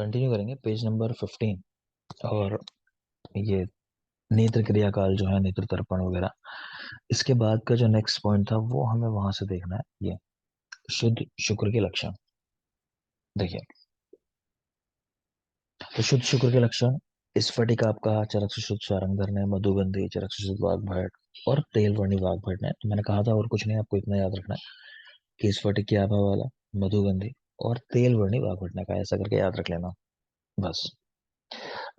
Continue करेंगे page number 15। और ये नेत्र क्रिया काल जो है, नेत्र तर्पण वगैरह, इसके बाद का जो नेक्स्ट पॉइंट था वो हमें वहां से देखना है। ये शुद्ध शुक्र के लक्षण देखिए। तो शुद्ध शुक्र के लक्षण, स्फटिक आपका चरक से शुद्ध सारंगधर ने, मधुगंधी चरक से शुद्ध वाग्भट और तेल वर्णी वाग्भट ने। तो मैंने कहा था और कुछ नहीं, आपको इतना याद रखना है कि स्फटिक की आभा वाला, मधुगंधी और तेल वर्णी वाग्भट ने कहा, ऐसा करके याद रख लेना बस।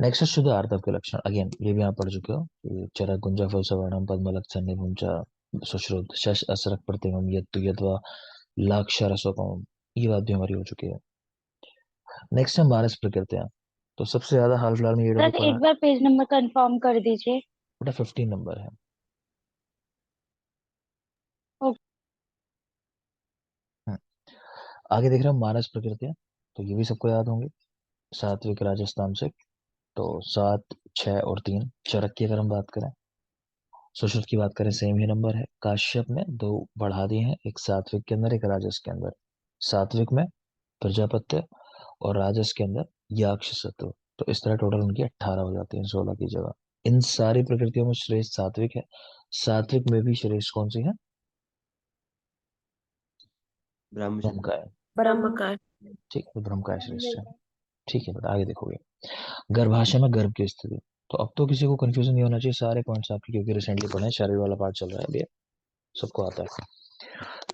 नेक्स्ट है शुद्ध आर्तव के लक्षण। अगेन ये भी आप पढ़ चुके हो कि चरक गुंजा फल सवर्णम पद्मलक्षण निपुंजा सुश्रुत शश असरक प्रतिमम यत्तु यद्वा लाक्षरसोपम। ये बात भी हमारी हो चुकी है। नेक्स्ट है मानस प्रकृतियां। तो सबसे ज्यादा हाल फिलहाल में ये टॉपिक सर पढ़ा है। एक बार पेज नंबर कंफर्म कर दीजिए। बेटा 15 नंबर है। ओके। हम्म, आगे देख रहे हो मानस प्रकृतियां। तो ये भी सबको याद होंगे। सात्विक राजस्थान से। तो 7, 6 और 3 चरक की अगर हम बात करें, सुश्रुत की बात करें सेम ही नंबर है। काश्यप ने 2 बढ़ा दिए हैं, एक सात्विक के अंदर एक राजस के अंदर। सात्विक में प्रजापत्य और राजस के अंदर याक्षसत्व। तो इस तरह टोटल उनकी 18 हो जाती है 16 की जगह। इन सारी प्रकृतियों में श्रेष्ठ सात्विक है। सात्विक में भी श्रेष्ठ कौन सी है? ब्रह्म ब्रह्मचर्य। का है। ब्रह्म का। ठीक है, ब्रह्म का है श्रेष्ठ है। ठीक है बेटा, आगे देखोगे। गर्भाशय में गर्भ की स्थिति। तो अब तो किसी को कंफ्यूजन नहीं होना चाहिए, सारे पॉइंट्स आपके क्योंकि रिसेंटली पढ़े हैं, शरीर वाला पार्ट चल रहा है अभी, सबको आता है।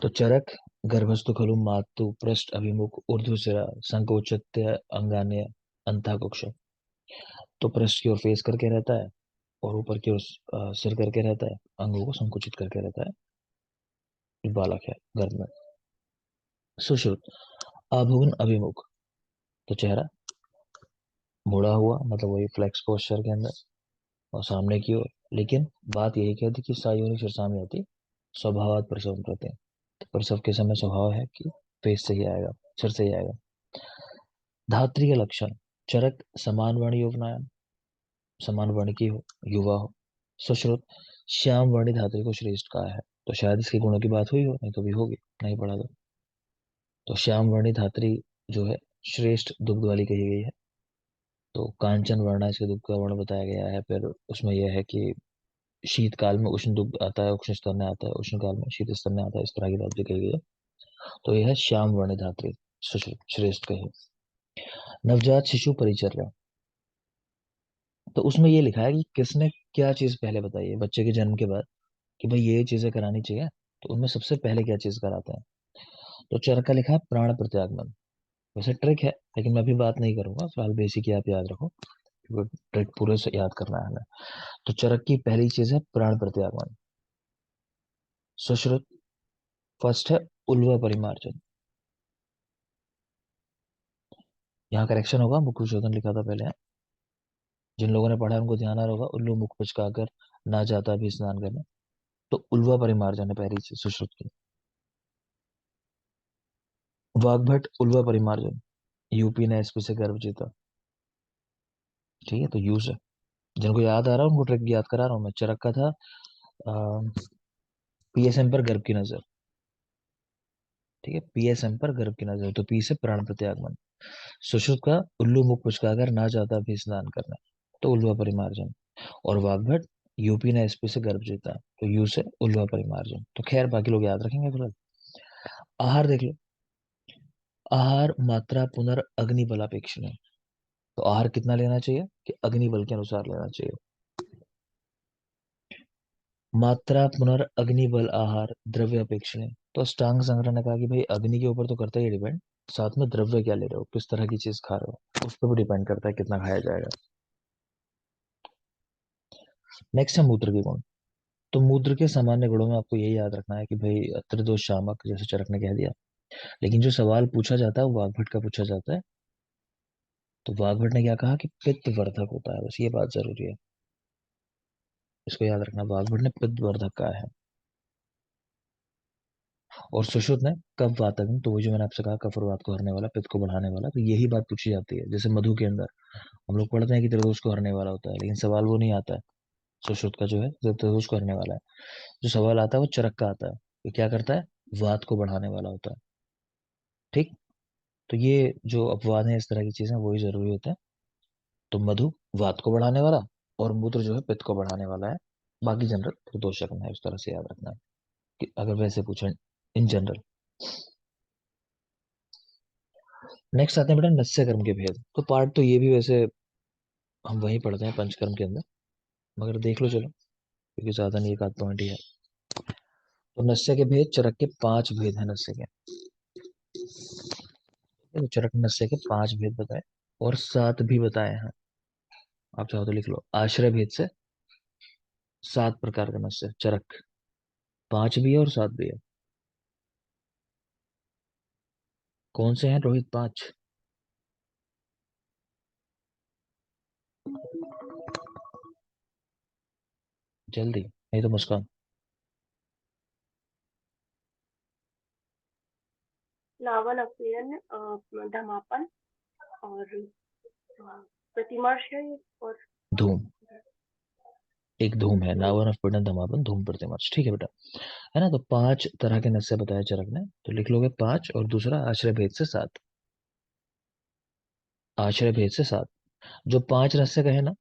तो चरक गर्भस्थु खलु मातु पृष्ठ अभिमुख ऊर्ध्वशिरा संकोचत्य अंगान्य अंतःकुक्ष। तो पृष्ठ की ओर फेस करके रहता है और ऊपर की ओर सिर करके रहता है, अंगों को संकुचित करके रहता है। ये बालक है गर्भ में। सुश्रुत आभुग्न अभिमुख। तो चेहरा मुड़ा हुआ, मतलब वही फ्लेक्स पोस्चर के अंदर और सामने की ओर। लेकिन बात यही कहती कि सायोनी शीर्षामी होती स्वभावात प्रसव करते हैं। तो प्रसव के समय स्वभाव है कि फेस से ही आएगा, सिर से ही आएगा। धात्री के लक्षण, चरक समान वर्ण युवनायन, समान वर्ण की हो, युवा हो। सुश्रुत श्याम वर्णी धात्री को श्रेष्ठ कहा है। तो शायद इसके गुणों की बात हुई हो, नहीं तो भी होगी, नहीं पढ़ा तो श्याम वर्णी धात्री जो है श्रेष्ठ दुग्ध वाली कही गई है। तो कांचन वर्ण इसके दुग्ध का वर्ण बताया गया है। फिर उसमें यह है कि शीतकाल में उष्ण दुग्ध आता है, उष्ण स्तन में आता है, उष्ण काल में शीत स्तन में आता है, इस तरह की बात भी कही गई है। तो यह है श्याम वर्ण धात्री श्रेष्ठ कही। नवजात शिशु परिचर्या। तो उसमें ये लिखा है कि किसने क्या चीज पहले बताई है बच्चे के जन्म के बाद, कि भाई ये चीजें करानी चाहिए। तो उनमें सबसे पहले क्या चीज कराते हैं? तो चरक का लिखा है प्राण प्रत्यागमन। वैसे ट्रिक है, लेकिन मैं अभी बात नहीं करूंगा, फिलहाल बेसिक ही आप याद रखो, क्योंकि ट्रिक पूरे से याद करना है हमें। तो चरक की पहली चीज है प्राण प्रत्यागमन। सुश्रुत फर्स्ट है उल्वा परिमार्जन। यहाँ करेक्शन होगा, मुख शोधन लिखा था पहले है। जिन लोगों ने पढ़ा है उनको ध्यान आ रहा होगा, उल्लू मुख पचकाकर ना जाता भी स्नान करने। तो उल्वा परिमार्जन है पहली चीज सुश्रुत की। वाग्भट उल्वा परिमार्जन, यूपी ने एसपी से गर्व जीता। ठीक है, तो यूज है। जिनको याद आ रहा है उनको ट्रिक याद करा रहा हूँ मैं। चरक का था पीएसएम पर गर्भ की नजर। ठीक है, पीएसएम पर गर्भ की नजर, तो पी से प्राण प्रत्यागमन। सुश्रुत का उल्लू मुख पुचकाकर ना जाता भी स्नान करना, तो उल्वा परिमार्जन। और वाग्भट यूपी ने एसपी से गर्भ जीता, तो यू से उल्वा परिमार्जन। तो खैर बाकी लोग याद रखेंगे फिलहाल। आहार देख लो। आहार मात्रा पुनर् अग्निबल अपेक्षणीय। तो आहार कितना लेना चाहिए? कि अग्निबल के अनुसार लेना चाहिए। मात्रा पुनर् अग्निबल आहार द्रव्य अपेक्षणीय। तो अष्टांग संग्रह ने कहा कि भाई अग्नि के ऊपर तो करता ही डिपेंड, साथ में द्रव्य क्या ले रहे हो, किस तरह की चीज खा रहे हो, उस पर भी डिपेंड करता है कितना खाया जाएगा। नेक्स्ट है मूत्र के गुण। तो मूत्र के सामान्य गुणों में आपको यही याद रखना है कि भाई त्रिदोष शामक, जैसे चरक ने कह दिया। लेकिन जो सवाल पूछा जाता है वो वाग्भट का पूछा जाता है। तो वाग्भट ने क्या कहा कि पित्त वर्धक होता है, बस ये बात जरूरी है, इसको याद रखना। वाग्भट ने पित्त वर्धक कहा है। और सुश्रुत ने कफ वातक, तो वो जो मैंने आपसे कहा कफ और वात को हरने वाला, पित्त को बढ़ाने वाला, तो यही बात पूछी जाती है। जैसे मधु के अंदर हम लोग पढ़ते हैं कि त्रिदोष को हरने वाला होता है, लेकिन सवाल वो नहीं आता है। सुश्रुत का जो है जो त्रिदोष को हरने वाला है, जो सवाल आता है वो चरक का आता है, ये क्या करता है? वात को बढ़ाने वाला होता है। ठीक। तो ये जो अपवाद है, इस तरह की चीजें वही जरूरी होते हैं। तो मधु वात को बढ़ाने वाला, और मूत्र जो है पित्त को बढ़ाने वाला है। बाकी जनरल फिर दो शक है, उस तरह से याद रखना है कि अगर वैसे पूछे इन जनरल। नेक्स्ट आते हैं बेटा नस्य कर्म के भेद। तो पार्ट तो ये भी वैसे हम वही पढ़ते हैं पंचकर्म के अंदर, मगर देख लो चलो, क्योंकि ज्यादा नहीं, एक आध पॉइंट ही है। तो नस्य के भेद, चरक के 5 भेद हैं नस्य के। तो चरक नस्य के 5 भेद बताए, और 7 भी बताए हैं। आप चाहो तो लिख लो, आश्रय भेद से 7 प्रकार का नस्य चरक, 5 भी है और 7 भी है। कौन से हैं रोहित 5? जल्दी, नहीं तो मुस्कान। नावन अपीयन, धमापन और प्रतिमर्श है। और धूम, एक धूम है, नावन ऑफ पीड़न धमापन धूम प्रतिमर्श, ठीक है बेटा। है ना, तो 5 तरह के नस्य बताए चरक ने, तो लिख लोगे 5, और दूसरा आश्रय भेद से 7। आश्रय भेद से 7, जो 5 नस्य कहे ना,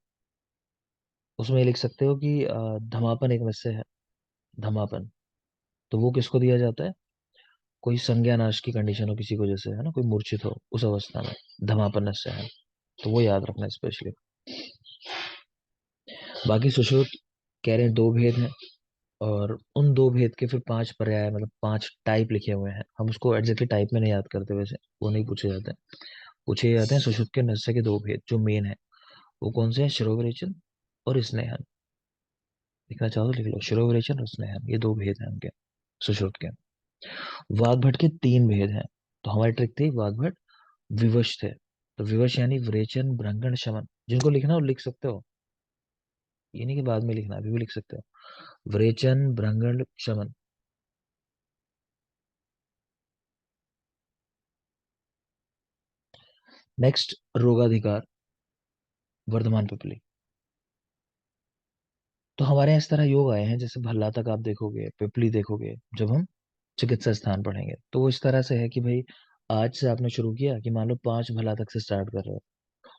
उसमें लिख सकते हो कि धमापन एक नस्य है। धमापन, तो वो किसको दिया जाता है? कोई संज्ञा नाश की कंडीशन हो किसी को, जैसे है ना, कोई मूर्छित हो, उस अवस्था में धमापन नस्य है। तो वो याद रखना स्पेशली। बाकी सुश्रुत कह रहे हैं 2 भेद हैं, और उन 2 भेद के फिर 5 पर्याय, मतलब 5 टाइप लिखे हुए हैं। हम उसको एग्जैक्टली टाइप में नहीं याद करते, वैसे वो नहीं पूछे जाते हैं। पूछे जाते हैं सुश्रुत के नस्य के 2 भेद जो मेन है। वो कौन से हैं? शिरोविरेचन और स्नेहन। लिखना चाहो तो लिख लो, शिरोविरेचन और स्नेहन, ये 2 भेद हैं उनके सुश्रुत के। वाग्भट के 3 भेद हैं। तो हमारी ट्रिक थी, वाग्भट विवश थे, तो विवश यानी विरेचन, भ्रंगण, शमन। जिनको लिखना हो लिख सकते हो, ये नहीं कि बाद में लिखना, अभी भी लिख सकते हो। विरेचन, भ्रंगण, शमन। नेक्स्ट, रोगाधिकार, वर्धमान पिपली। तो हमारे यहाँ इस तरह योग आए हैं, जैसे भल्ला तक आप देखोगे, पिपली देखोगे, जब हम चिकित्सा स्थान पढ़ेंगे तो वो इस तरह से है कि भाई आज से आपने शुरू किया कि मान लो 5 भला तक से स्टार्ट कर रहे हो,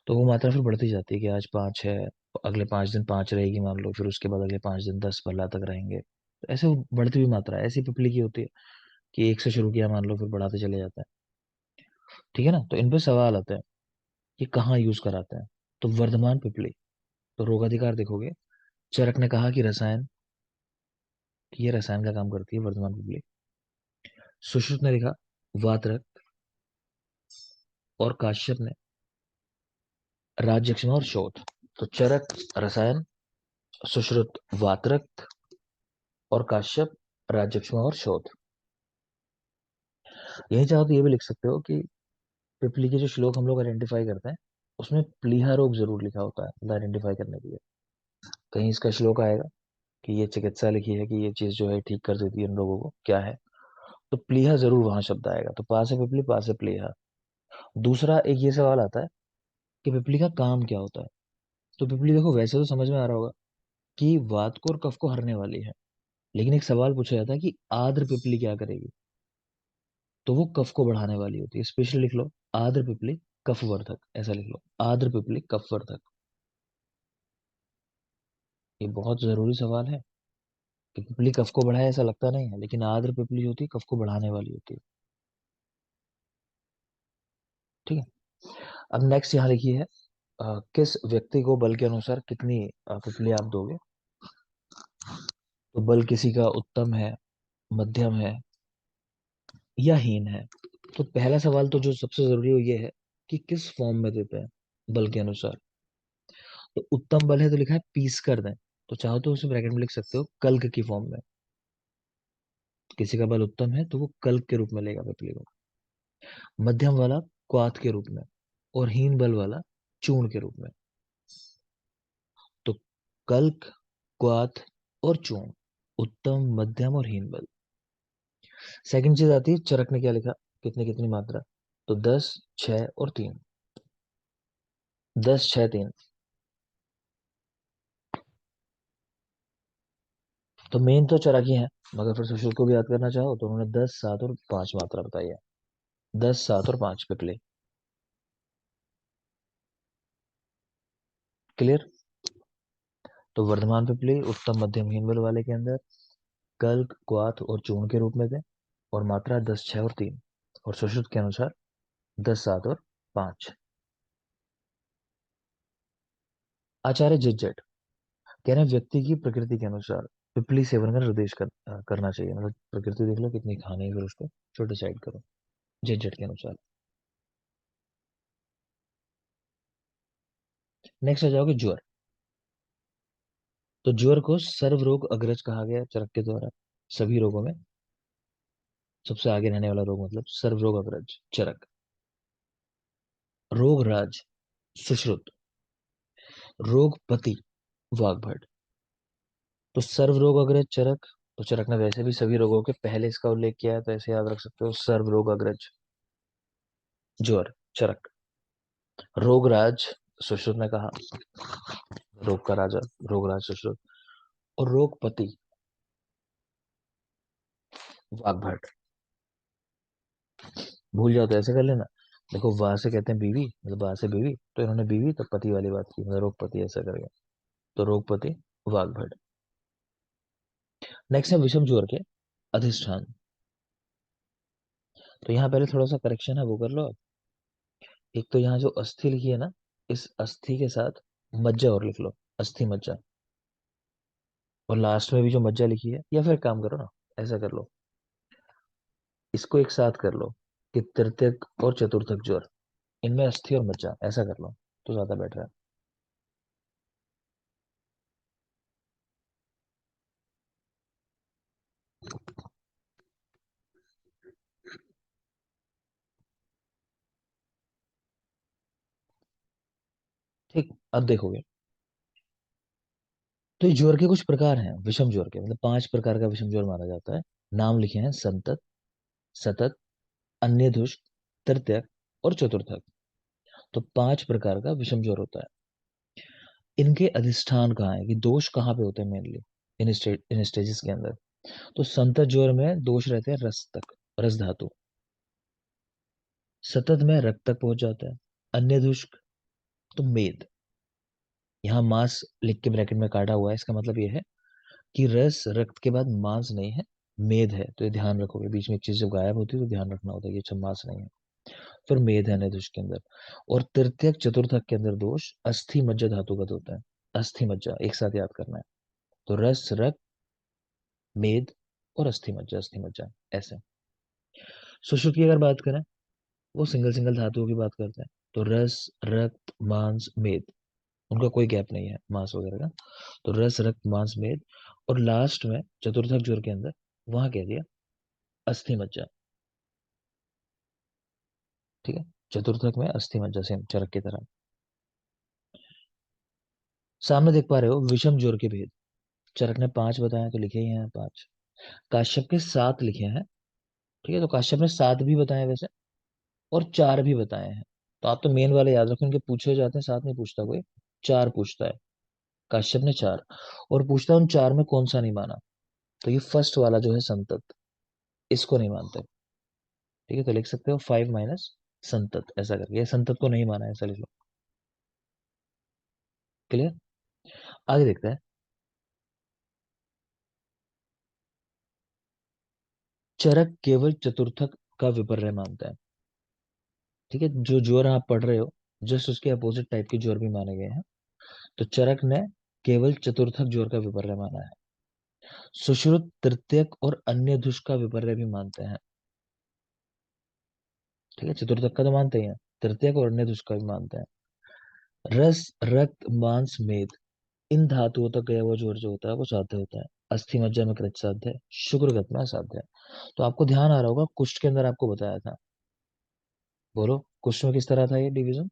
तो वो मात्रा फिर बढ़ती जाती है कि आज 5 है, अगले 5 दिन 5 रहेगी मान लो, फिर उसके बाद अगले 5 दिन 10 भला तक रहेंगे। तो ऐसे वो बढ़ती हुई मात्रा है, ऐसी पिपली की होती है कि एक से शुरू किया मान लो, फिर बढ़ाते चले जाता है। ठीक है ना, तो इन पे सवाल आता है कि कहाँ यूज कराते हैं। तो वर्धमान पिपली, तो रोगाधिकार देखोगे, चरक ने कहा कि रसायन, कि ये रसायन का काम करती है वर्धमान पिपली। सुश्रुत ने लिखा वातरक, और काश्यप ने राज्यक्षमा और शोथ। तो चरक रसायन, सुश्रुत वातरक, और काश्यप राज्यक्षमा और शोथ। यही चाहो तो ये भी लिख सकते हो कि पिपली के जो श्लोक हम लोग आइडेंटिफाई करते हैं, उसमें प्लीहा रोग जरूर लिखा होता है, मतलब आइडेंटिफाई करने के लिए। कहीं इसका श्लोक आएगा कि ये चिकित्सा लिखी है, कि ये चीज जो है ठीक कर देती है इन लोगों को, क्या है, तो प्लीहा जरूर वहां शब्द आएगा। तो पास है पिपली, पास है प्लीहा। दूसरा एक ये सवाल आता है कि पिपली का काम क्या होता है। तो पिपली देखो, वैसे तो समझ में आ रहा होगा कि वात को और कफ को हरने वाली है, लेकिन एक सवाल पूछा जाता है कि आद्र पिपली क्या करेगी। तो वो कफ को बढ़ाने वाली होती है। स्पेशली लिख लो, आद्र पिपली कफवर्धक, ऐसा लिख लो, आद्र पिपली कफवर्धक। ये बहुत जरूरी सवाल है कि पिपली कफ को बढ़ाए ऐसा लगता नहीं है, लेकिन आद्र पिपली होती है कफ को बढ़ाने वाली होती है। ठीक है। अब नेक्स्ट यहाँ लिखी है, किस व्यक्ति को बल के अनुसार कितनी पिपली आप दोगे। तो बल किसी का उत्तम है, मध्यम है, या हीन है। तो पहला सवाल तो जो सबसे जरूरी हो ये है कि किस फॉर्म में देते हैं बल के अनुसार। तो उत्तम बल है तो लिखा है पीस कर दें, तो चाहो तो उसे ब्रैकेट में लिख सकते हो कल्क की फॉर्म में। किसी का बल उत्तम है तो वो कल्क के रूप में लेगा पिपली को। मध्यम वाला क्वाथ के रूप में, और हीन बल वाला चूर्ण के रूप में। तो कल्क, क्वाथ और चूर्ण, उत्तम, मध्यम और हीन बल। सेकंड चीज आती है चरक ने क्या लिखा, कितनी कितनी मात्रा। तो 10, 6 और 3। 10, 6, 3। तो मेन तो चरक ही है, मगर फिर सुशील को भी याद करना चाहो तो उन्होंने 10, 7 और 5 मात्रा बताई है। 10, 7 और 5 पिपले। क्लियर? तो वर्धमान पिपली उत्तम मध्यम हीन बल वाले के अंदर कल्क, क्वाथ और चूर्ण के रूप में थे, और मात्रा 10, 6 और 3, और सुश्रुत के अनुसार 10, 7 और 5। आचार्य जिज्जेट कह रहे हैं व्यक्ति की प्रकृति के अनुसार पिपली सेवन का निर्देश करना चाहिए। मतलब प्रकृति देख लो कितनी खाने है, फिर उसको जो डिसाइड करो जिज्जेट के अनुसार। नेक्स्ट आ जाओगे ज्वर। तो ज्वर को सर्व रोग अग्रज कहा गया चरक के द्वारा। सभी रोगों में सबसे आगे रहने वाला रोग मतलब सर्व रोग अग्रज चरक। रोग राज सुश्रुत। रोगपति वाग्भट। तो सर्व रोग अग्रज चरक, तो चरक ने वैसे भी सभी रोगों के पहले इसका उल्लेख किया है, तो ऐसे याद रख सकते हो सर्व रोग अग्रज ज्वर चरक। रोगराज सुश्रुत ने कहा, रोग का राजा रोगराज सुश्रुत। और रोगपति वाग्भट। भूल जाओ तो ऐसे कर लेना, देखो वाह से कहते हैं बीवी, मतलब वाह से बीवी, तो इन्होंने बीवी तो पति वाली बात की, मतलब रोगपति ऐसा कर गया, तो रोगपति वाग्भट। नेक्स्ट है विषम ज्वर के अधिष्ठान। तो यहाँ पहले थोड़ा सा करेक्शन है वो कर लो। एक तो यहाँ जो अस्थि लिखी है ना, इस अस्थि के साथ मज्जा और लिख लो, अस्थि मज्जा। और लास्ट में भी जो मज्जा लिखी है, या फिर काम करो ना, ऐसा कर लो, इसको एक साथ कर लो कि तृतीयक और चतुर्थक ज्वर, इनमें अस्थि और मज्जा, ऐसा कर लो तो ज्यादा बेटर है। ठीक, अब देखोगे तो ये ज्वर के कुछ प्रकार हैं विषम ज्वर के, मतलब 5 प्रकार का विषम ज्वर माना जाता है। नाम लिखे हैं संतत, सतत, अन्यधुष्क, तृतीयक और चतुर्थक। तो 5 प्रकार का विषम ज्वर होता है। इनके अधिष्ठान कहाँ है, कि दोष कहाँ पे होते हैं मेनली इन स्टेजेस के अंदर। तो संतत ज्वर में दोष रहते हैं रस तक, रस धातु। सतत में रक्त तक पहुंच जाता है। अन्यधुष्क तो मेद, यहाँ मांस लिख के ब्रैकेट में काटा हुआ है, इसका मतलब ये है कि रस रक्त के बाद मांस नहीं है, मेद है। तो ये ध्यान रखोगे, बीच में एक चीज जब गायब होती है तो ध्यान रखना होता है कि अच्छा मांस नहीं है, फिर मेद है निर्दोष के अंदर। और तृतीयक चतुर्थक के अंदर दोष अस्थि मज्जा धातुगत होता है। अस्थि मज्जा एक साथ याद करना है, तो रस रक्त मेद और अस्थि मज्जा ऐसे। सुश्रुत की अगर बात करें, वो सिंगल सिंगल धातुओं की बात करते हैं, तो रस रक्त मांस मेद, उनका कोई गैप नहीं है मांस वगैरह का। तो रस रक्त मांस मेद, और लास्ट में चतुर्थक ज्वर के अंदर वहां कह दिया अस्थि मज्जा। ठीक है, चतुर्थक में अस्थि मज्जा सेम चरक की तरह। सामने देख पा रहे हो विषम ज्वर के भेद। चरक ने 5 बताए तो लिखे ही हैं 5। काश्यप के 7 लिखे हैं। ठीक है, तो काश्यप ने 7 भी बताए वैसे, और 4 भी बताए हैं। तो आप तो मेन वाले याद रखो, इनके पूछे जाते हैं 7 नहीं पूछता कोई, 4 पूछता है। काश्यप ने 4, और पूछता है उन 4 में कौन सा नहीं माना। तो ये फर्स्ट वाला जो है संतत, इसको नहीं मानते। ठीक है, तो लिख सकते हो 5 माइनस संतत ऐसा करके, ये संतत को नहीं माना है, ऐसा लिख लो। क्लियर? आगे देखते हैं। चरक केवल चतुर्थक का विपर्य मानता है। ठीक है, जो ज्वर आप पढ़ रहे हो जस्ट उसके अपोजिट टाइप के ज्वर भी माने गए हैं। तो चरक ने केवल चतुर्थक ज्वर का विपर्य माना है। सुश्रुत तृतीयक और अन्य दुष्ट का विपर्य भी मानते हैं। ठीक है, चतुर्थक का तो मानते ही हैं, तृतीयक और अन्य दुष्ट का भी मानते हैं। रस रक्त मांस मेद, इन धातुओं तक गया हुआ ज्वर जो होता है वो साध्य होता है। अस्थि मज्जा में कृत साध्य है, शुक्रगत में असाध्य है। तो आपको ध्यान आ रहा होगा कुष्ठ के अंदर आपको बताया था, बोलो कुष्ठ में किस तरह था ये डिवीजन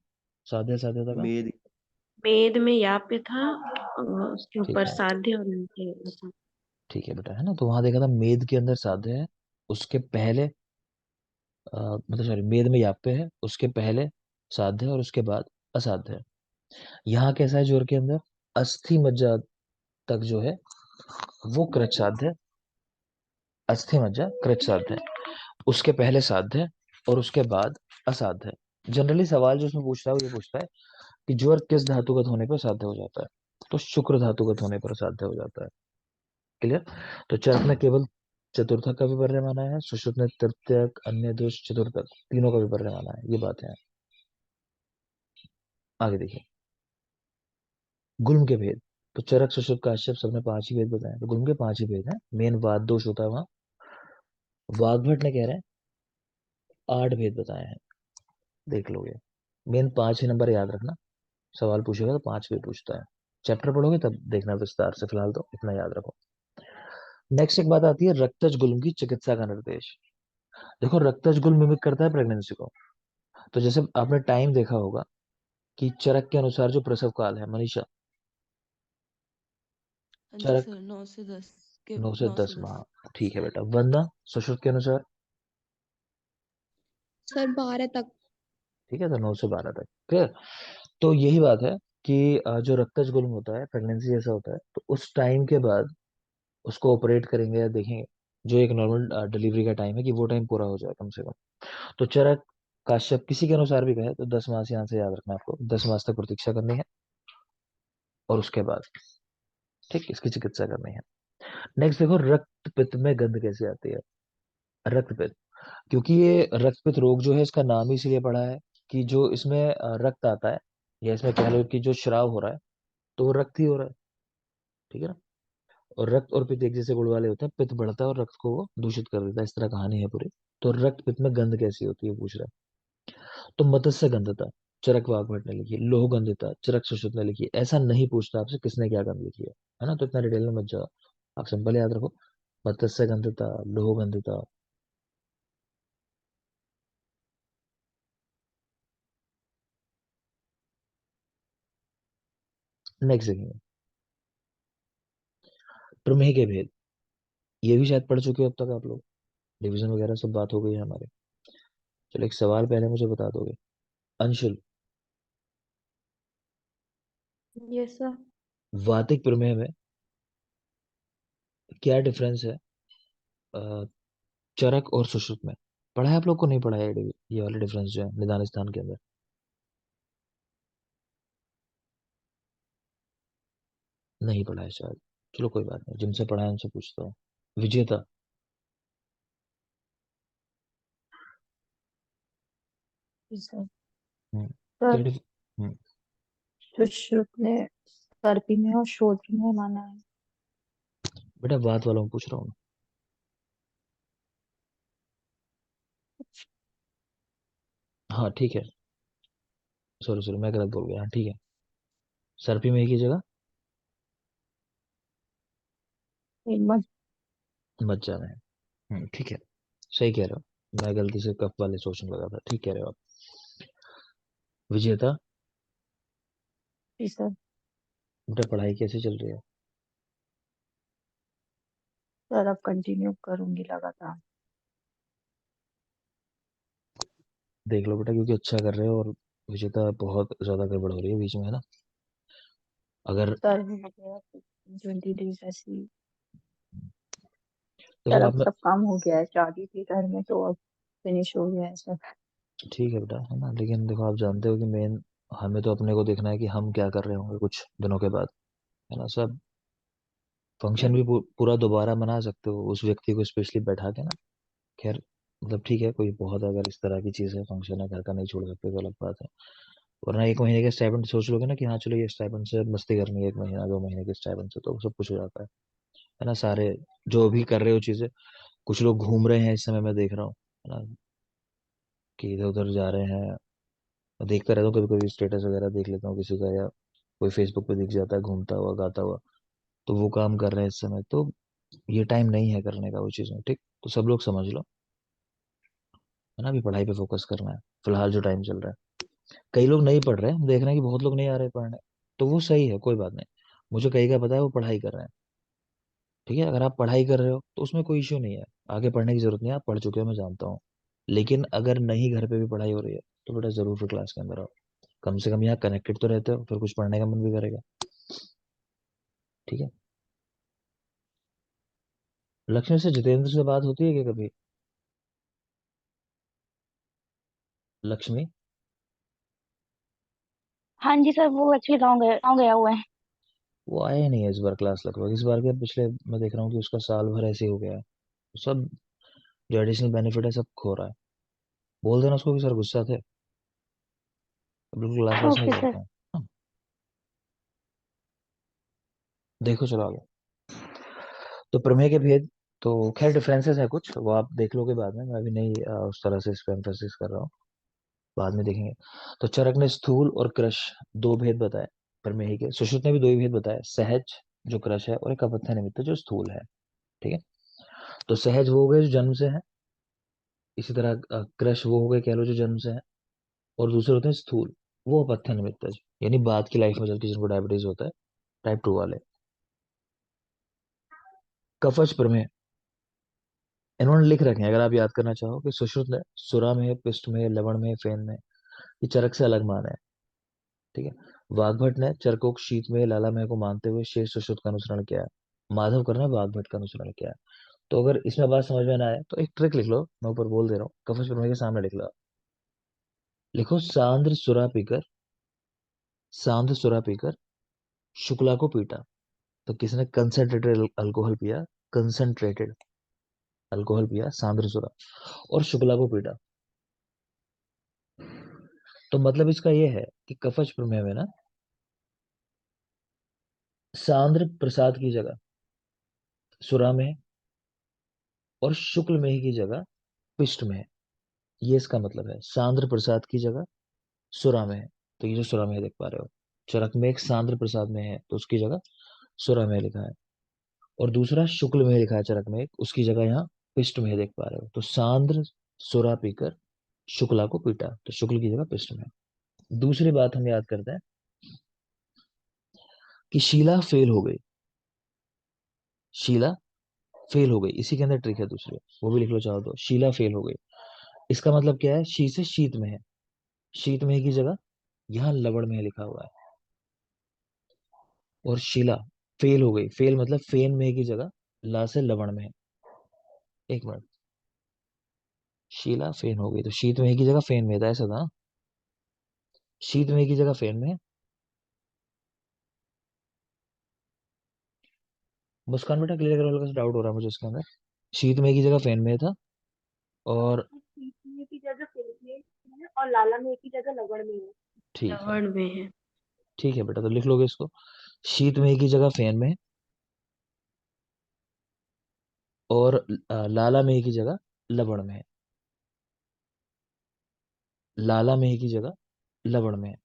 साध्य साध्यता का। मेद मेद में याप्य था, उसके ठीक ऊपर है, साध्य और नीचे असाध्य। ठीक है बेटा, है ना। तो वहां देखा था मेद के अंदर साध्य है, उसके पहले मतलब सॉरी मेद में याप्य है, उसके पहले साध्य है, और उसके बाद असाध्य है। यहाँ कैसा है जोर के अंदर, अस्थि मज्जा तक जो है वो कृत साध्य है, अस्थि मज्जा कृत साध्य है, उसके पहले साध्य है, और उसके बाद असाध्य। जनरली सवाल जो उसमें पूछ रहा है वो ये पूछता है कि ज्वर किस धातुगत होने पर साध्य हो जाता है, तो शुक्र धातुगत होने पर साध्य हो जाता है। क्लियर। तो चरक ने केवल चतुर्थक का विपर्य माना है, सुश्रुत ने तृतीयक, अन्य दोष चतुर्थक, तीनों का विपर्य माना है। ये बात है। आगे देखिए गुल्म के भेद। तो चरक, सुश्रुत, काश्यप सबने 5 ही भेद बताए, तो गुल्म के 5 ही भेद हैं। मेन वाद दोष होता है वहां। वाग्भट ने कह रहे हैं 8 भेद बताए हैं। देख लोगे, मेन 5 ही नंबर याद रखना। सवाल पूछेगा तो 5 भेद पूछता है। चैप्टर पढ़ोगे तब देखना विस्तार से, फिलहाल तो इतना याद रखो। नेक्स्ट एक बात आती है रक्तज गुल्म की चिकित्सा का निर्देश। देखो रक्तज गुल्म मिमिक करता है प्रेगनेंसी को। तो जैसे आपने टाइम देखा होगा कि चरक के अनुसार जो प्रसव काल है, मनीषा, हाँ जी चरक सर, 9 से 10 के 9 से 9 10 से 10। माह ठीक है बेटा। वंदना सुश्रुत के अनुसार सर 12 तक। ठीक है, तो 9 से 12 तक। क्लियर। तो यही बात है कि जो रक्तज गुल्म होता है प्रेगनेंसी जैसा होता है, तो उस टाइम के बाद उसको ऑपरेट करेंगे या देखेंगे, जो एक नॉर्मल डिलीवरी का टाइम है कि वो टाइम पूरा हो जाए कम से कम। तो चरक काश्यप किसी के अनुसार भी कहे तो 10 मास यहाँ से याद रखना आपको, 10 मास तक प्रतीक्षा करनी है और उसके बाद ठीक इसकी चिकित्सा करनी है। नेक्स्ट देखो रक्त पित्त में गंध कैसे आती है। रक्त पित्त, क्योंकि ये रक्त पित्त रोग जो है इसका नाम ही इसलिए पड़ा है कि जो इसमें रक्त आता है, या इसमें कह लो कि जो श्राव हो रहा है तो वो रक्त ही हो रहा है। ठीक है ना। और रक्त और पित्त एक जैसे गुण वाले होते हैं, पित्त बढ़ता है और रक्त को वो दूषित कर देता है, इस तरह कहानी है पूरी। तो रक्त पित्त में गंध कैसी होती है पूछ रहा है। तो मत्स्य गंधता चरक वाग्भट ने लिखी, लोह गंधिता चरक सुश्रुत ने लिखी। ऐसा नहीं पूछता आपसे किसने क्या गंध लिखी है ना, तो इतना डिटेल में मत जाओ, आप सिंपल याद रखो मत्स्य गंधिता, लोह गंधिता। नेक्स्ट देखेंगे प्रमेय के भेद। ये भी शायद पढ़ चुके हो अब तक आप लोग, डिवीजन वगैरह सब बात हो गई है हमारे। चलो एक सवाल पहले मुझे बता दोगे, अंशुल, यस सर। वातिक प्रमेय में क्या डिफरेंस है अ, चरक और सुश्रुत में? पढ़ा है आप लोग को, नहीं पढ़ा है ये वाला डिफरेंस जो है निदान स्थान के अंदर? नहीं पढ़ा है शायद। चलो कोई बात नहीं, जिनसे पढ़ा है उनसे पूछता हूँ। विजेता, जी सर। हम्म, क्या सर सुश्रुत ने सर्पी में और श्रोत्र में माना है। बेटा बात वालों में पूछ रहा हूँ। हाँ ठीक है, सॉरी सॉरी मैं गलत बोल गया। हाँ ठीक है, सर्पी में एक ही जगह एक बार मत जाना है। ठीक है, सही कह रहे हो, मैं गलती से कफ वाले सोचने लगा था। ठीक कह रहे हो आप। विजेता, जी सर। बेटा पढ़ाई कैसे चल रही है? सर अब कंटिन्यू करूंगी लगातार। देख लो बेटा, क्योंकि अच्छा कर रहे हो, और विजेता बहुत ज्यादा गड़बड़ हो रही है बीच में, है ना। अगर सर हो गया 20 डेज ऐसी। देखो सर अब आप में, सब काम हो गया है, शादी थी घर में तो अब फिनिश हो गया है सर। ठीक है बेटा, है ना, लेकिन देखो आप जानते हो कि मेन हमें तो अपने को देखना है कि हम क्या कर रहे होंगे कुछ दिनों के बाद, है ना सब। फंक्शन भी पूरा दोबारा मना सकते हो उस व्यक्ति को स्पेशली बैठा के ना। खैर मतलब ठीक है, कोई बहुत अगर इस तरह की चीज है, फंक्शन है, घर का नहीं छोड़ सकते तो अलग बात है। वरना 1 महीने के स्टाइपेंड सोच लोगे ना कि हाँ चलो ये स्टाइपेंड से मस्ती करनी है, 1 महीना 2 महीने के स्टाइपेंड से तो सब कुछ हो जाता है ना। सारे जो भी कर रहे हो चीजें, कुछ लोग घूम रहे हैं इस समय मैं देख रहा हूँ, है ना, कि इधर उधर जा रहे हैं। मैं देखता रहता हूँ, कभी कभी स्टेटस वगैरह देख लेता हूँ किसी का, या कोई फेसबुक पे दिख जाता है घूमता हुआ गाता हुआ, तो वो काम कर रहे हैं इस समय। तो ये टाइम नहीं है करने का वो चीज़ें, ठीक। तो सब लोग समझ लो, है ना, अभी पढ़ाई पे फोकस करना है फिलहाल जो टाइम चल रहा है। कई लोग नहीं पढ़ रहे हैं, हम देख रहे हैं कि बहुत लोग नहीं आ रहे पढ़ने, तो वो सही है, कोई बात नहीं। मुझे कई का पता है वो पढ़ाई कर रहे हैं। ठीक है, अगर आप पढ़ाई कर रहे हो तो उसमें कोई इश्यू नहीं है, आगे पढ़ने की जरूरत नहीं है, आप पढ़ चुके हो मैं जानता हूँ। लेकिन अगर नहीं घर पे भी पढ़ाई हो रही है तो बेटा जरूर फिर क्लास के अंदर आओ, कम से कम यहाँ कनेक्टेड तो रहते हो, फिर कुछ पढ़ने का मन भी करेगा। ठीक है। लक्ष्मी से जितेंद्र से बात होती है क्या कभी? लक्ष्मी। हाँ जी सर, वो एक्चुअली गाँव गया हुआ है। वो आया नहीं है इस बार क्लास, लगभग इस बार के पिछले मैं देख रहा हूँ कि उसका साल भर ऐसे ही हो गया है। सब जो एडिशनल बेनिफिट है सब खो रहा है। बोल देना उसको कि सर गुस्सा थे, बिल्कुल क्लास वास नहीं ओके सर। करता है। हाँ, देखो चलो आगे। तो प्रमेय के भेद, तो खैर डिफरेंसेस है कुछ, वो आप देख लोगे बाद में, मैं अभी नहीं उस तरह से इस पर एम्फेसिस कर रहा हूँ, बाद में देखेंगे। तो चरक ने स्थूल और क्रश दो भेद बताए प्रमेय के, सुश्रुत ने भी दो ही भेद बताए, सहज जो क्रश है और एक अपथ्य निमित्त जो स्थूल है। ठीक है, तो सहज वो हो गए जो जन्म से है, इसी तरह क्रश वो हो गए कह लो जो जन्म से है, और दूसरे होते हैं स्थूल, वो अपथ्य निमित्त यानी बाद की लाइफ में चल के जिनको डायबिटीज होता है, टाइप 2 वाले। कफज प्रमेय इन्होंने लिख रखे हैं, अगर आप याद करना चाहो, कि सुश्रुत ने सुरा में, पिष्ट में, लवण में, फेन में, ये चरक से अलग माने हैं। ठीक है, वाग्भट ने चरकों शीत में, लालामय को मानते हुए शेष सुश्रुत का अनुसरण किया है। माधव कर ने वाग्भट का अनुसरण किया है। तो अगर इसमें बात समझ में ना आए तो एक ट्रिक लिख लो, मैं ऊपर बोल दे रहा हूँ, कफश प्रमेय के सामने लिख लो, लिखो सांद्र सुरा पीकर, सांद्र सुरा पीकर शुक्ला को पीटा। तो किसने कंसंट्रेटेड अल्कोहल पिया, कंसंट्रेटेड अल्कोहल पिया सांद्र सुरा, और शुक्ला को पीटा। तो मतलब इसका ये है कि कफच प्रमेय में ना सांद्र प्रसाद की जगह सुरा में, और शुक्ल में ही की जगह पिष्ट में है। ये इसका मतलब है, सांद्र प्रसाद की जगह सुरा में है। तो ये जो सुरा में देख पा रहे हो, चरक में एक सांद्र प्रसाद में है तो उसकी जगह सुरा में लिखा है, और दूसरा शुक्ल में लिखा है चरक में एक, उसकी जगह यहाँ पिष्ट में देख पा रहे हो। तो सांद्र सुरा पीकर शुक्ला को पीटा, तो शुक्ल की जगह पिष्ट में। दूसरी बात हम याद करते हैं कि शीला फेल हो गई, शीला फेल हो गई, इसी के अंदर ट्रिक है दूसरी, वो भी लिख लो चाहो तो, शीला फेल हो गई। इसका मतलब क्या है, शी से शीत में है, शीत में की जगह यहाँ लवण में लिखा हुआ है, और शीला फेल हो गई, फेल मतलब फेन में की जगह ला से लवण में है। एक मिनट, शीला फेन हो गई, तो शीत में की जगह फेन में था, ऐसा था, शीत में की जगह फेन में। मुस्कान बेटा क्लियर करो, हल्का सा डाउट हो रहा है मुझे इसके अंदर। शीत में की जगह फेन में था, और सीखने की जगह फिल्म में है और लाला में की जगह लगड़ में है। ठीक है, लवण में है। ठीक है बेटा, तो लिख लोगे इसको, शीत में की जगह फेन में, और लाला में की जगह लवण में है, लाला में की जगह लवण में है।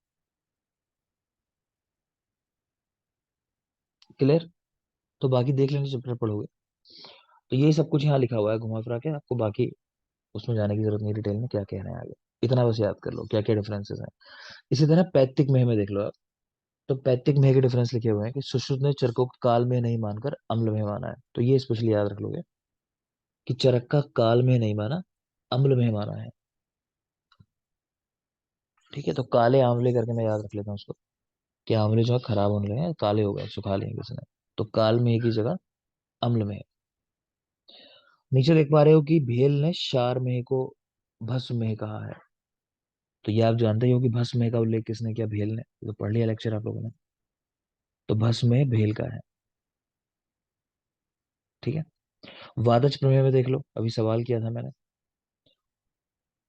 क्लियर, तो बाकी देख लेंगे जब पढ़ोगे। तो ये सब कुछ यहाँ लिखा हुआ है घुमा फिरा के, आपको बाकी उसमें जाने की जरूरत नहीं डिटेल में क्या कहना है आगे, इतना बस याद कर लो क्या क्या डिफरेंसेस हैं। इसी तरह पैतृक मेह में देख लो आप, तो पैतृक मेह के डिफरेंस लिखे हुए हैं कि सुश्रुत ने चरकों को काल में नहीं मानकर अम्ल में माना है, तो ये स्पेशली याद रख लोगे कि चरक का काल में नहीं माना, अम्ल में माना है। ठीक है, तो काले आंवले करके मैं याद रख लेता हूँ उसको, कि आंवले जो है खराब होने लगे हैं, काले हो गए, सुखा लिए किसी ने, तो काल में की जगह अम्ल में। नीचे देख पा रहे हो कि भेल ने शार में को भस्म में कहा है, तो ये आप जानते ही हो कि भस्म में का उल्लेख किसने किया, भेल ने, तो पढ़ लिया लेक्चर आप लोगों ने। तो भस्म में भेल का है। ठीक है, वादच प्रमेय में देख लो, अभी सवाल किया था मैंने,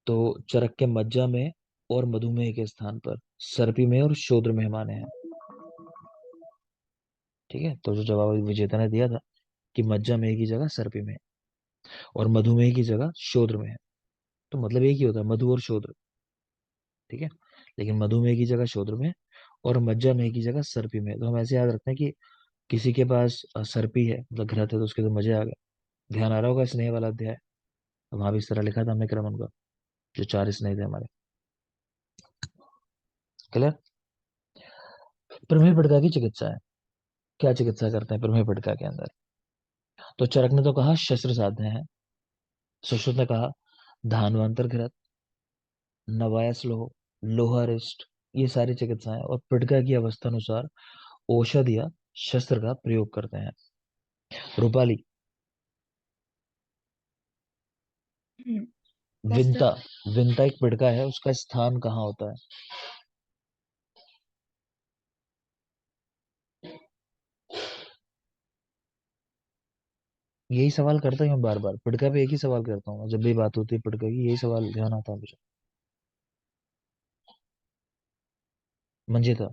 तो चरक के मज्जा में और मधुमेह के स्थान पर सर्पी में और शोद्र में माने हैं। ठीक है, तो जो जवाब विजेता ने दिया था कि मज्जा में की जगह सर्पी में और मधुमेह की जगह शोद्र में है, तो मतलब एक ही होता है मधु और शोद्र। ठीक है, लेकिन मधुमेह की जगह शोद्र में और मज्जा में की जगह सर्पी में, तो हम ऐसे याद रखते हैं कि किसी के पास सर्पी है मतलब घृत है, तो उसके तो मजे आ गए। ध्यान आ रहा होगा स्नेह वाला अध्याय, वहां भी इस तरह लिखा था हमने क्रम उनका, जो 4 स्नेह थे हमारे। क्लियर। प्रमेय पटका की चिकित्सा है, क्या चिकित्सा करते हैं प्रमेय पटका के अंदर। तो चरक ने तो कहा शस्त्र साधने हैं, सुश्रुत ने कहा धानवंतर घृत, नवायस लोह, लोहारिष्ट, ये सारी चिकित्साएं, और पिटका की अवस्था अनुसार औषध या शस्त्र का प्रयोग करते हैं। रूपाली। विंता, विंता एक पिड़का है, उसका स्थान कहाँ होता है? यही सवाल करता हूँ बार बार, पिड़का पे एक ही सवाल करता हूँ जब भी बात होती है पिड़का की, यही सवाल ध्यान आता है मुझे। मंजिता,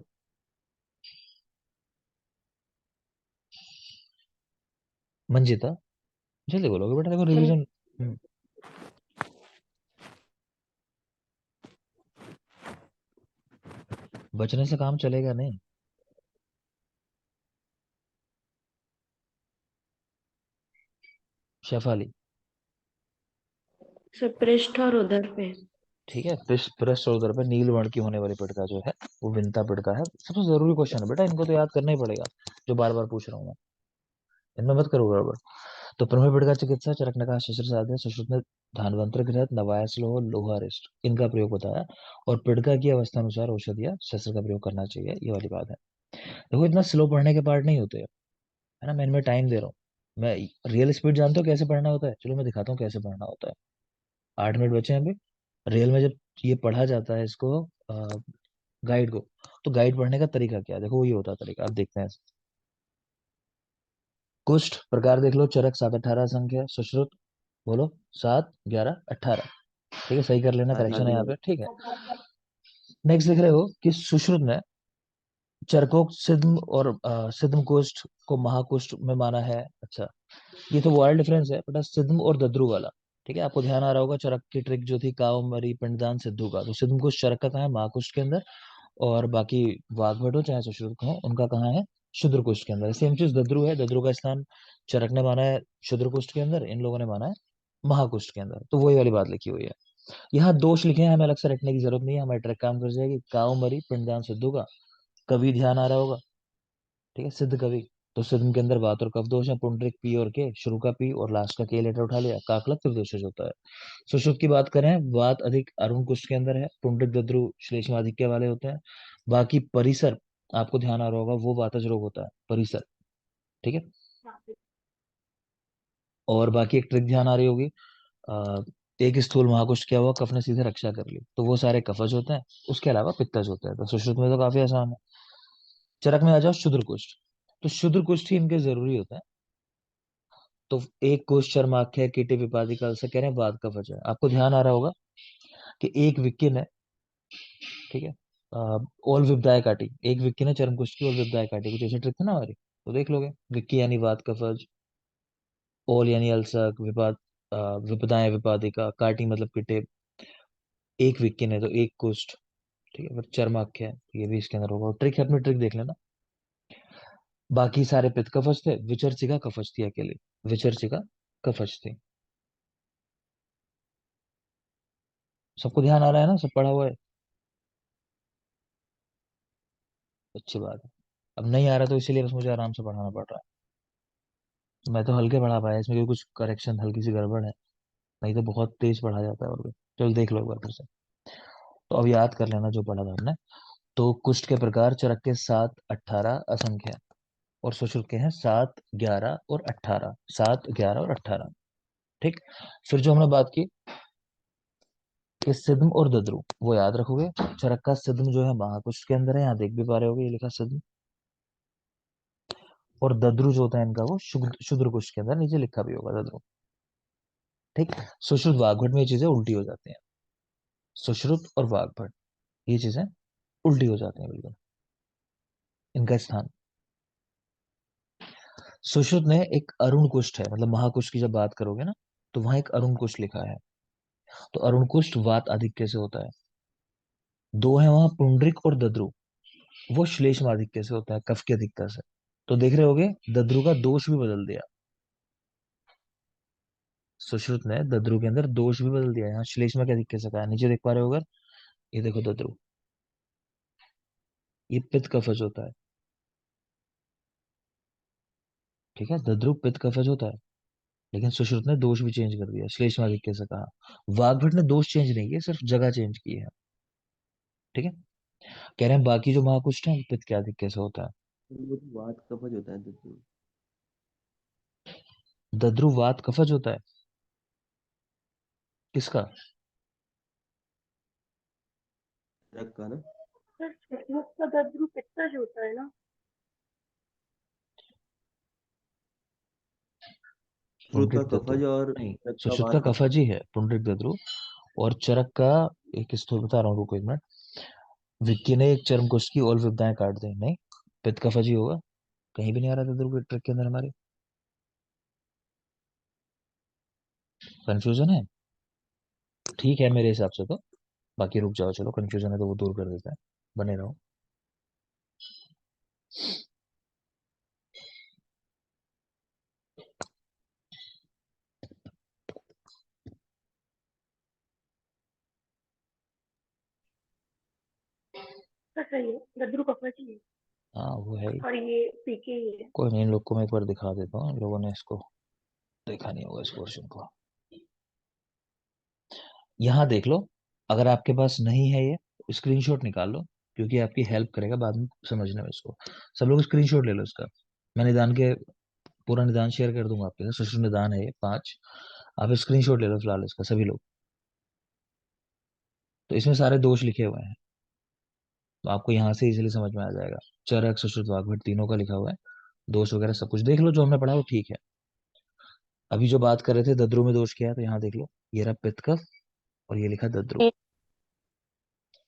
मंजिता, जल्दी बोलोगे बेटा, देखो रिवीजन। बचने से काम चलेगा नहीं। शेफाली, सर पृष्ठ और उधर पे। ठीक है, पृष्ठ और उदर पे नील वर्ण की होने वाली पिड़का जो है वो विंता पिड़का है। सबसे जरूरी क्वेश्चन है बेटा, इनको तो याद करना ही पड़ेगा, जो बार बार पूछ रहा हूँ मैं, इनमें मत करो गड़बड़। तो प्रमेय पिड़का चिकित्सा, चरकनका शस्त्र साध्य, सुश्रुत ने धानवंतर घृत, नवायस लोह, लोहारिष्ट इनका प्रयोग बताया, और पिड़का की अवस्था अनुसार औषधि या शस्त्र का प्रयोग करना चाहिए, ये वाली बात है। देखो इतना स्लो पढ़ने के पार्ट नहीं होते है ना, मैं इनमें टाइम दे रहा हूँ। मैं रियल स्पीड जानते हो कैसे पढ़ना होता है, चलो मैं दिखाता हूँ कैसे पढ़ना होता है। 8 मिनट बचे हैं अभी। रियल में जब ये पढ़ा जाता है इसको, गाइड को, तो गाइड पढ़ने का तरीका क्या है, देखो ये होता है तरीका, आप देखते हैं। कुष्ठ प्रकार देख लो, चरक 7-18 संख्या, सुश्रुत बोलो 7-11-18, ठीक है, सही कर लेना, करेक्शन है यहाँ पे, ठीक है। नेक्स्ट देख रहे हो कि सुश्रुत ने चरकों सिद्म और सिद्म कुष्ठ को महाकुष्ठ में माना है। अच्छा, ये तो वाइल्ड डिफरेंस है बेटा, सिद्म और दद्रु वाला, ठीक है। आपको ध्यान आ रहा होगा चरक की ट्रिक जो थी, काव मरी पिंडदान सिद्धू का, तो सिद्म कुष्ठ चरक का कहाँ है, महाकुष्ठ के अंदर, और बाकी वाग्भट हो चाहे सुश्रुत हो, उनका कहाँ है, शूद्रकुष्ठ के अंदर। सेम चीज दद्रु है, दद्रु का स्थान चरक ने माना है शूद्रकुष्ठ के अंदर, इन लोगों ने माना है महाकुष्ठ के अंदर, तो वही वाली बात लिखी हुई है। यहाँ दोष लिखे हैं, हमें अलग से रटने की जरूरत नहीं है, हमारी ट्रैक काम कर जाएगी। काव मरी पिंडदान सिद्धू का, कवि ध्यान आ रहा होगा, ठीक है, सिद्ध कवि, तो सिद्ध के अंदर वात और कफ दोष है, पुंडरिक पी और के, शुरू का पी और लास्ट का के लेटर उठा लिया, काकलक त्रिदोषज होता है। सुश्रुत की बात करें, वात अधिक अरुण कुष्ठ के अंदर है, पुंडरिक दद्रु श्लेष्माधिक्य वाले होते हैं। बाकी परिसर, आपको ध्यान आ रहा होगा, वो वातज रोग होता है परिसर, ठीक है। और बाकी एक ट्रिक ध्यान आ रही होगी, अ, एक स्थूल महाकुष्ठ क्या हुआ, कफ ने सीधे रक्षा कर ली, तो वो सारे कफज होते हैं, उसके अलावा पित्तज होता है। तो सुश्रुत में तो काफी आसान है। चरक में आ जाओ, शुद्र कुष्ठ, तो शुद्र कुष्ठ ही इनके जरूरी होता है। तो एक कोश चर्माख्य कीटे विपादिका से कह रहे हैं वात कफज है। आपको ध्यान आ रहा होगा कि एक विक्किन है, ठीक है, ओल विपदाय काटी, एक विक्किन है चर्म कुष्ठ की, ओल विपदाय काटी, कुछ ऐसे ट्रिक थे ना हमारी, तो देख लोगे, विक्की यानी वात कफज, ओल यानी अल्सक, विपाद विपदाएं विपादिका, काटी मतलब कीटे, एक विक्किन है तो एक कुष्ठ, ठीक है, फिर चर्माख्य है, ये भी इसके अंदर होगा। ट्रिक है, अपनी ट्रिक देख लेना। बाकी सारे पित्त कफज थे, विचर्चिका कफज थी अकेले, विचर्चिका कफज थी। सबको ध्यान आ रहा है ना, सब पढ़ा हुआ है, अच्छी बात है। अब नहीं आ रहा तो इसीलिए बस मुझे आराम से पढ़ाना पड़ रहा है, मैं तो हल्के पढ़ा पाया, इसमें कुछ करेक्शन हल्की सी गड़बड़ है, नहीं तो बहुत तेज पढ़ा जाता है। और भी चलो देख लो एक बार फिर से, तो अब याद कर लेना जो पढ़ा था हमने। तो कुष्ठ के प्रकार, चरक के 7-18 असंख्य, और सुश्रुत के हैं 7-11 और 18, 7-11 और 18, ठीक। फिर जो हमने बात की कि सिद्म और दद्रु, वो याद रखोगे। चरक का सिद्म जो है महाकुष्ठ के अंदर है, यहाँ देख भी पा रहे होगे, ये लिखा सिद्म, और दद्रु जो होता है इनका, वो शूद्र कुष्ठ के अंदर, नीचे लिखा भी होगा दद्रु, ठीक। सुश्रुत वाग्भट में ये चीजें उल्टी हो जाती हैं, सुश्रुत और वाग्भट ये चीजें उल्टी हो जाती हैं बिल्कुल, इनका स्थान। सुश्रुत में एक अरुण कुष्ठ है, मतलब महाकुष्ठ की जब बात करोगे ना, तो वहां एक अरुण कुष्ठ लिखा है, तो अरुण कुष्ठ वात आधिक्य से होता है। दो है वहां पुंडरिक और दद्रु, वो श्लेष्म आधिक्य से होता है, कफ की अधिकता से। तो देख रहे होगे दद्रु का दोष भी बदल दिया, सुश्रुत ने दद्रु के अंदर दोष भी बदल दिया, यहाँ श्लेष्मा के अधिक्य से कहा है, नीचे देख पा रहे होगा, ये देखो दद्रु, ये पित्त कफज होता है, ठीक है, दद्रु पित्त कफज होता है। लेकिन सुश्रुत ने दोष भी चेंज कर दिया, श्लेष्माधिक्य से कहा। वाग्भट ने दोष चेंज नहीं किया, सिर्फ जगह चेंज की है, ठीक है। कह रहे हैं बाकी जो महाकुष्ठ है पित्त के आधिक्य से होता है। वो तो वात कफज होता है दद्दू। दद्रु वात कफज होता है, किसका? चरक का ना। सर सुश्रुत का दद्रु पित्तज होता है ना। श्रुत का पुंडरीक दद्रु कफज और नहीं, चरक का सुश्रुत का वात। कफज ही है पुंडरीक दद्रु। और चरक का एक स्थूल बता रहा हूँ, रुको एक मिनट। विक्की ने एक चर्म कुष्ठ की और विपदाएं काट दी, नहीं पित्त कफज ही होगा। कहीं भी नहीं आ रहा दद्रु के ट्रिक के अंदर हमारे। कंफ्यूजन है, ठीक है मेरे हिसाब से तो। बाकी रुक जाओ, चलो कंफ्यूजन है तो वो दूर कर देते हैं, बने रहो। सर सही है, दद्रु कफज ही है हाँ वो है ही। और ये पीके ही है। कोई नहीं, इन लोग को मैं एक बार दिखा देता हूँ, इन लोगों ने इसको देखा नहीं होगा इस पोर्शन को। यहाँ देख लो, अगर आपके पास नहीं है ये, स्क्रीनशॉट निकाल लो, क्योंकि आपकी हेल्प करेगा बाद में समझने में इसको। सब लोग स्क्रीनशॉट ले लो इसका। मैं निदान के पूरा निदान शेयर कर दूंगा आपके साथ। सुश्रुत निदान है ये 5। आप स्क्रीनशॉट ले लो फिलहाल इसका सभी लोग। तो इसमें सारे दोष लिखे हुए हैं, तो आपको यहाँ से इजीली समझ में आ जाएगा। चरक सुश्रुत वाग्भट तीनों का लिखा हुआ है। दोष वगैरह सब कुछ देख लो, जो हमने पढ़ा वो ठीक है। अभी जो बात कर रहे थे दद्रु में दोष क्या है, तो यहाँ देख लो, ये रहा पित्त कफ और ये लिखा दद्रु।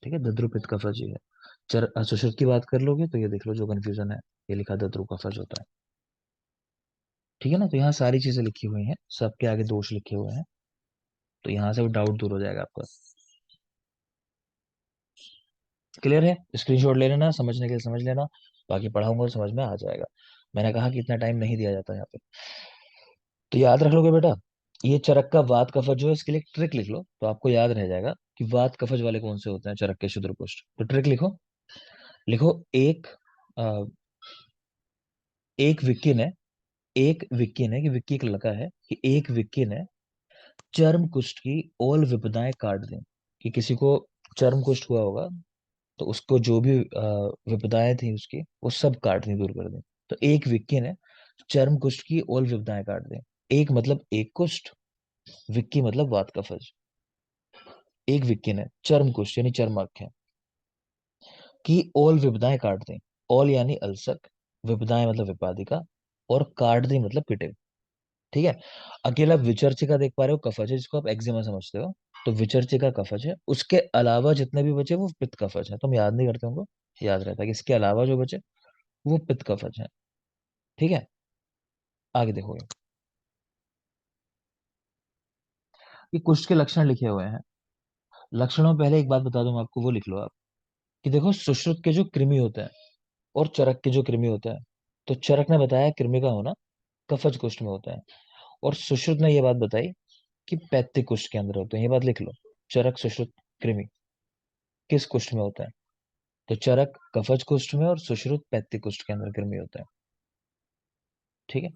ठीक है, दद्रु पित्त कफज ही है। सुश्रुत की बात कर लोगे तो ये देख लो जो कंफ्यूजन है, ये लिखा दद्रु कफज होता है। ठीक है ना, तो यहाँ सारी चीजें लिखी हुई हैं, सबके आगे दोष लिखे हुए हैं, तो यहाँ से वो डाउट दूर हो जाएगा आपका। क्लियर है? स्क्रीनशॉट ले लेना, समझने के लिए समझ लेना, बाकी पढ़ाऊंगा तो समझ में आ जाएगा। मैंने कहा कि इतना टाइम नहीं दिया जाता यहाँ पे, तो याद रख लोगे बेटा। ये चरक का वात कफज जो है, इसके लिए एक ट्रिक लिख लो, तो आपको याद रह जाएगा कि वात कफज वाले कौन से होते हैं चरक के शूद्रपुष्ट। तो ट्रिक लिखो, लिखो अ, एक विक्की ने, एक विक्की ने, कि विक्की एक लड़का है, कि एक विक्की ने चर्म कुष्ठ की ऑल विपदाएं काट दी। कि किसी को चर्म कुष्ठ हुआ होगा, तो उसको जो भी विपदाएं थी उसकी, वो सब काट दी, दूर कर दी। तो एक विक्की ने चर्म कुष्ठ की ऑल विपदाएं काट दी। एक मतलब एक कुष्ठ, विक्की मतलब वात कफज। एक विक्की ने चर्म कुष्ठ यानी चर्माख्य की ऑल विपदाएं काट दी। ऑल यानी अल्सक, विपदाएं मतलब विपादिका, और काट दी मतलब पिटे। ठीक है, अकेला विचर्चिका देख पा रहे हो कफज है, जिसको आप एक्जिमा समझते हो, तो विचर्चिका कफज है। उसके अलावा जितने भी बचे वो पित्त कफज है। तुम याद नहीं करते होंगे, याद रहता है कि इसके अलावा जो बचे वो पित्त कफज है। ठीक है, आगे देखोगे ये कुष्ठ के लक्षण लिखे हुए हैं। लक्षणों में पहले एक बात बता दूं मैं आपको, वो लिख लो आप, कि देखो सुश्रुत के जो कृमि होते हैं और चरक के जो कृमि होते हैं, तो चरक ने बताया कृमि का होना कफज कुष्ठ में होता है, और सुश्रुत ने ये बात बताई कि पैत्तिक कुष्ठ के अंदर होते हैं। ये बात लिख लो, चरक सुश्रुत कृमि किस कुष्ठ में होता है, तो चरक कफज कुष्ठ में और सुश्रुत पैत्तिक कुष्ठ के अंदर कृमि होता है। ठीक है,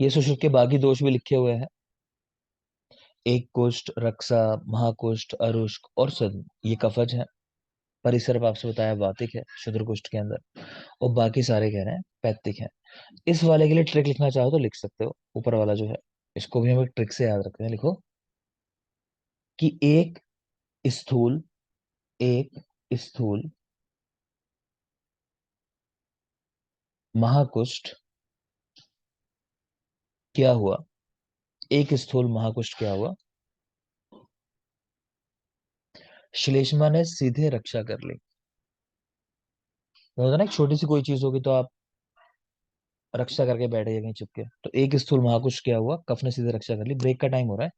ये सुश्रुत के बाकी दोष भी लिखे हुए हैं। एक कुष्ठ, रक्षा, महाकुष्ठ, अरुष्क और सद्म, ये कफज है। परिसर्प आपसे बताया वातिक है शूद्र कुष्ठ के अंदर, और बाकी सारे कह रहे हैं पैत्तिक है। इस वाले के लिए ट्रिक लिखना चाहो तो लिख सकते हो, ऊपर वाला जो है इसको भी हम एक ट्रिक से याद रखते हैं। लिखो कि स्थूल एक स्थूल महाकुष्ठ क्या हुआ, एक स्थूल महाकुष्ठ क्या हुआ, श्लेष्मा ने सीधे रक्षा कर ली। होता ना, एक छोटी सी कोई चीज होगी तो आप रक्षा करके बैठ गए कहीं चिपके, तो एक स्थूल महाकुष्ठ क्या हुआ, कफ ने सीधे रक्षा कर ली। ब्रेक का टाइम हो रहा है,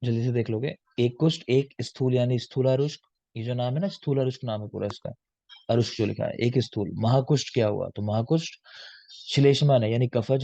जल्दी से देख लोगे। एक कुष्ठ, एक स्थूल यानी स्थूलारुष्क, ये जो नाम है ना स्थूलारुष्क नाम है पूरा इसका, अरुष्क जो लिखा है। एक स्थूल महाकुष्ठ क्या हुआ, तो महाकुष्ठ श्लेष्मा ने यानी कफज